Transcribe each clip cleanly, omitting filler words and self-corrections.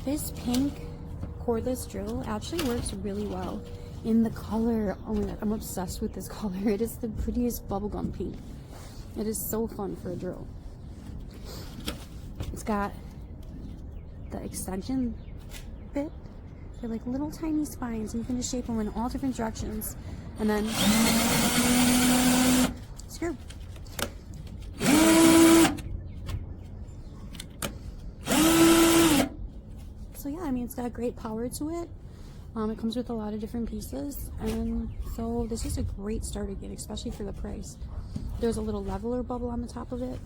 This pink cordless drill actually works really well in the color. Oh my god, I'm obsessed with this color. It is the prettiest bubblegum pink. It is so fun for a drill. It's got the extension bit. They're like little tiny spines, and you can just shape them in all different directions. And then screw. So yeah, I mean, it's got great power to it. It comes with a lot of different pieces, and so this is a great starter kit, especially for the price. There's a little leveler bubble on the top of it.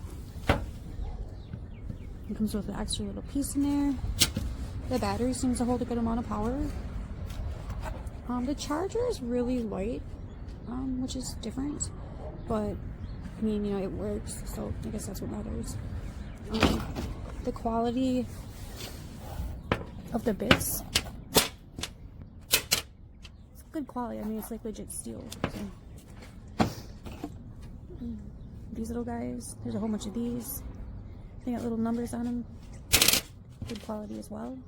It comes with an extra little piece in there. The battery seems to hold a good amount of power. The charger is really light, which is different, but I mean, you know, it works, so I guess that's what matters. The quality of the bits, it's good quality. I mean, it's like legit steel. So. These little guys, there's a whole bunch of these. They got little numbers on them. Good quality as well.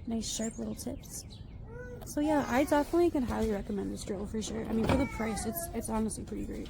Nice sharp little tips. So yeah, I definitely could highly recommend this drill for sure. I mean, for the price, it's honestly pretty great.